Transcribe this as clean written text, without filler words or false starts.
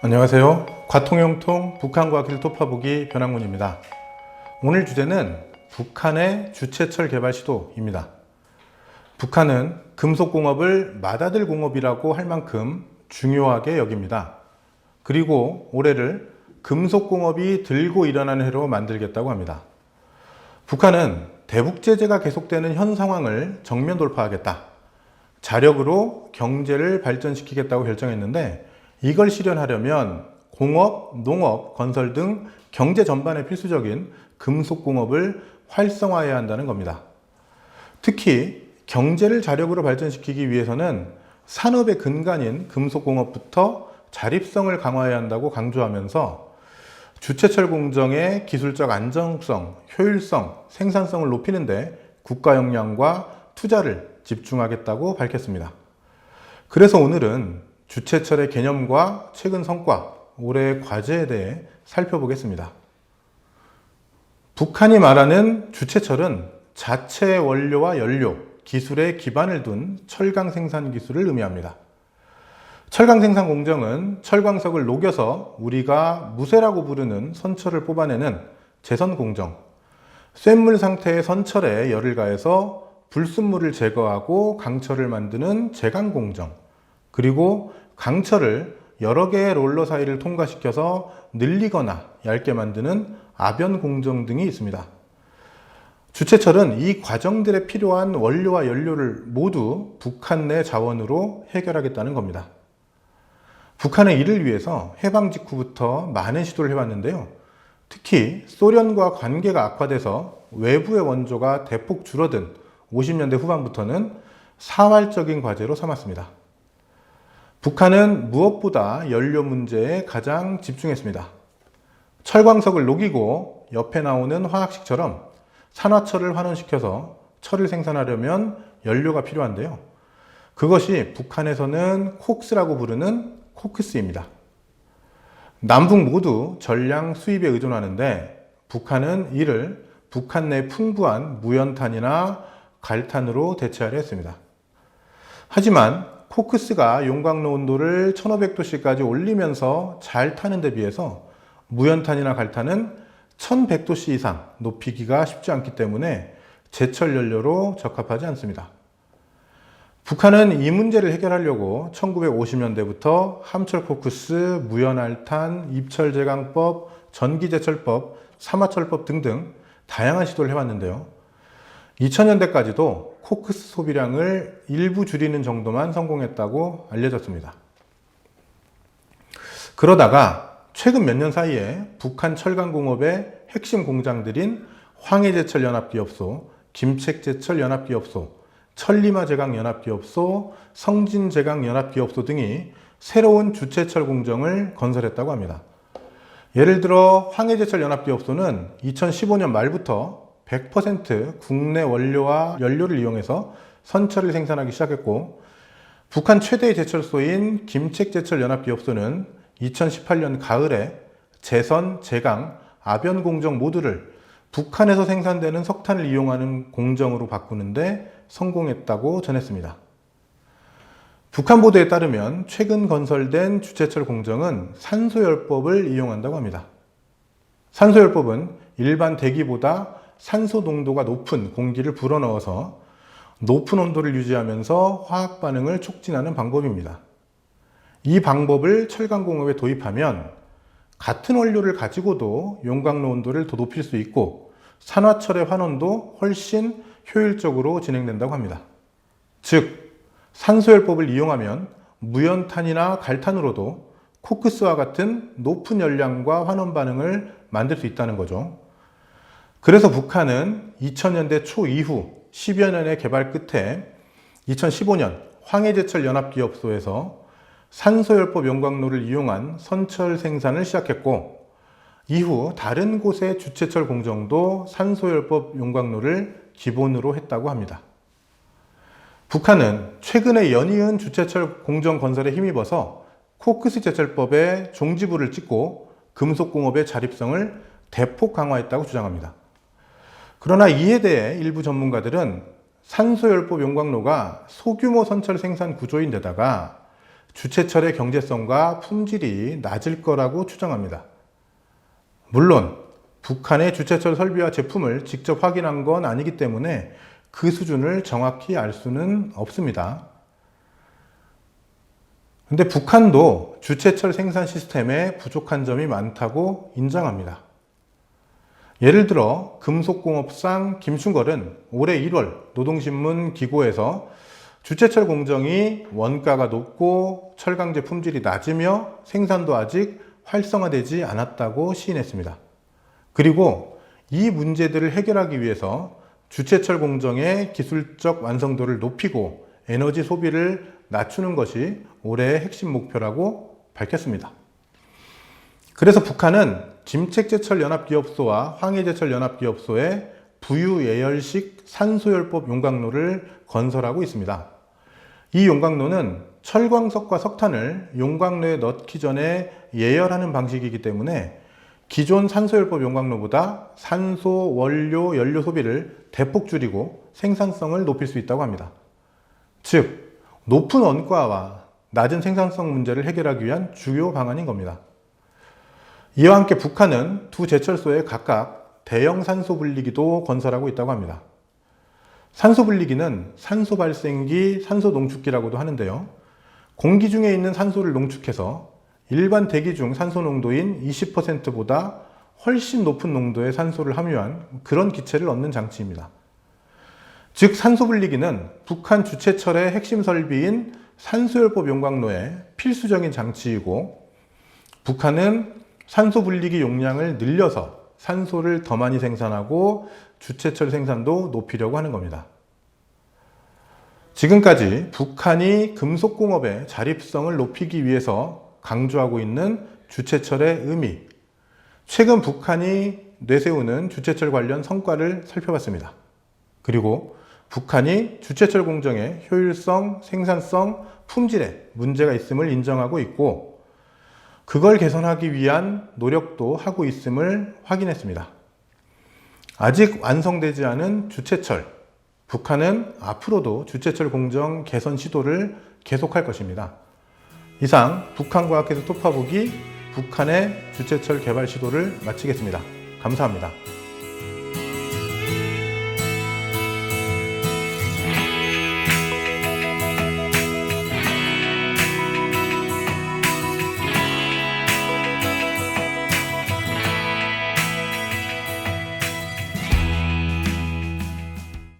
안녕하세요. 과통형통 북한과학 일토파보기 변학문입니다. 오늘 주제는 북한의 주체철 개발 시도입니다. 북한은 금속공업을 맏아들 공업이라고 할 만큼 중요하게 여깁니다. 그리고 올해를 금속공업이 들고 일어나는 해로 만들겠다고 합니다. 북한은 대북제재가 계속되는 현 상황을 정면 돌파하겠다. 자력으로 경제를 발전시키겠다고 결정했는데 이걸 실현하려면 공업, 농업, 건설 등 경제 전반에 필수적인 금속공업을 활성화해야 한다는 겁니다. 특히 경제를 자력으로 발전시키기 위해서는 산업의 근간인 금속공업부터 자립성을 강화해야 한다고 강조하면서 주체철 공정의 기술적 안정성, 효율성, 생산성을 높이는 데 국가 역량과 투자를 집중하겠다고 밝혔습니다. 그래서 오늘은 주체철의 개념과 최근 성과, 올해의 과제에 대해 살펴보겠습니다. 북한이 말하는 주체철은 자체 원료와 연료, 기술에 기반을 둔 철강 생산 기술을 의미합니다. 철강 생산 공정은 철광석을 녹여서 우리가 무쇠라고 부르는 선철을 뽑아내는 제선 공정, 쇳물 상태의 선철에 열을 가해서 불순물을 제거하고 강철을 만드는 제강 공정, 그리고 강철을 여러 개의 롤러 사이를 통과시켜서 늘리거나 얇게 만드는 압연 공정 등이 있습니다. 주체철은 이 과정들에 필요한 원료와 연료를 모두 북한 내 자원으로 해결하겠다는 겁니다. 북한은 이를 위해서 해방 직후부터 많은 시도를 해왔는데요. 특히 소련과 관계가 악화돼서 외부의 원조가 대폭 줄어든 50년대 후반부터는 사활적인 과제로 삼았습니다. 북한은 무엇보다 연료 문제에 가장 집중했습니다. 철광석을 녹이고 옆에 나오는 화학식처럼 산화철을 환원시켜서 철을 생산하려면 연료가 필요한데요. 그것이 북한에서는 콕스라고 부르는 코크스입니다. 남북 모두 전량 수입에 의존하는데 북한은 이를 북한 내 풍부한 무연탄이나 갈탄으로 대체하려 했습니다. 하지만 코크스가 용광로 온도를 1500도씨까지 올리면서 잘 타는 데 비해서 무연탄이나 갈탄은 1100도씨 이상 높이기가 쉽지 않기 때문에 제철 연료로 적합하지 않습니다. 북한은 이 문제를 해결하려고 1950년대부터 함철 코크스, 무연알탄, 입철제강법, 전기제철법, 삼화철법 등등 다양한 시도를 해왔는데요. 2000년대까지도 코크스 소비량을 일부 줄이는 정도만 성공했다고 알려졌습니다. 그러다가 최근 몇 년 사이에 북한 철강공업의 핵심 공장들인 황해제철연합기업소, 김책제철연합기업소, 천리마제강연합기업소, 성진제강연합기업소 등이 새로운 주체철 공정을 건설했다고 합니다. 예를 들어 황해제철연합기업소는 2015년 말부터 100% 국내 원료와 연료를 이용해서 선철을 생산하기 시작했고, 북한 최대의 제철소인 김책제철연합기업소는 2018년 가을에 제선, 제강, 압연 공정 모두를 북한에서 생산되는 석탄을 이용하는 공정으로 바꾸는데 성공했다고 전했습니다. 북한 보도에 따르면 최근 건설된 주체철 공정은 산소열법을 이용한다고 합니다. 산소열법은 일반 대기보다 산소 농도가 높은 공기를 불어넣어서 높은 온도를 유지하면서 화학 반응을 촉진하는 방법입니다. 이 방법을 철강공업에 도입하면 같은 원료를 가지고도 용광로 온도를 더 높일 수 있고 산화철의 환원도 훨씬 효율적으로 진행된다고 합니다. 즉, 산소열법을 이용하면 무연탄이나 갈탄으로도 코크스와 같은 높은 열량과 환원 반응을 만들 수 있다는 거죠. 그래서 북한은 2000년대 초 이후 10여 년의 개발 끝에 2015년 황해제철 연합기업소에서 산소열법 용광로를 이용한 선철 생산을 시작했고, 이후 다른 곳의 주체철 공정도 산소열법 용광로를 기본으로 했다고 합니다. 북한은 최근에 연이은 주체철 공정 건설에 힘입어서 코크스 제철법에 종지부를 찍고 금속공업의 자립성을 대폭 강화했다고 주장합니다. 그러나 이에 대해 일부 전문가들은 산소열법 용광로가 소규모 선철 생산 구조인데다가 주최철의 경제성과 품질이 낮을 거라고 추정합니다. 물론 북한의 주최철 설비와 제품을 직접 확인한 건 아니기 때문에 그 수준을 정확히 알 수는 없습니다. 근데 북한도 주최철 생산 시스템에 부족한 점이 많다고 인정합니다. 예를 들어 금속공업상 김충걸은 올해 1월 노동신문 기고에서 주최철 공정이 원가가 높고 철강제 품질이 낮으며 생산도 아직 활성화되지 않았다고 시인했습니다. 그리고 이 문제들을 해결하기 위해서 주최철 공정의 기술적 완성도를 높이고 에너지 소비를 낮추는 것이 올해의 핵심 목표라고 밝혔습니다. 그래서 북한은 김책제철연합기업소와 황해제철연합기업소에 부유예열식 산소열법 용광로를 건설하고 있습니다. 이 용광로는 철광석과 석탄을 용광로에 넣기 전에 예열하는 방식이기 때문에 기존 산소열법 용광로보다 산소, 원료, 연료 소비를 대폭 줄이고 생산성을 높일 수 있다고 합니다. 즉, 높은 원가와 낮은 생산성 문제를 해결하기 위한 주요 방안인 겁니다. 이와 함께 북한은 두 제철소에 각각 대형 산소 분리기도 건설하고 있다고 합니다. 산소 분리기는 산소 발생기, 산소 농축기라고도 하는데요. 공기 중에 있는 산소를 농축해서 일반 대기 중 산소 농도인 20%보다 훨씬 높은 농도의 산소를 함유한 그런 기체를 얻는 장치입니다. 즉 산소 분리기는 북한 주최철의 핵심 설비인 산소열법 용광로의 필수적인 장치이고, 북한은 산소 분리기 용량을 늘려서 산소를 더 많이 생산하고 주최철 생산도 높이려고 하는 겁니다. 지금까지 북한이 금속공업의 자립성을 높이기 위해서 강조하고 있는 주최철의 의미, 최근 북한이 내세우는 주최철 관련 성과를 살펴봤습니다. 그리고 북한이 주최철 공정의 효율성, 생산성, 품질에 문제가 있음을 인정하고 있고, 그걸 개선하기 위한 노력도 하고 있음을 확인했습니다. 아직 완성되지 않은 주최철, 북한은 앞으로도 주최철 공정 개선 시도를 계속할 것입니다. 이상 북한과학기술 톱파보기 북한의 주최철 개발 시도를 마치겠습니다. 감사합니다.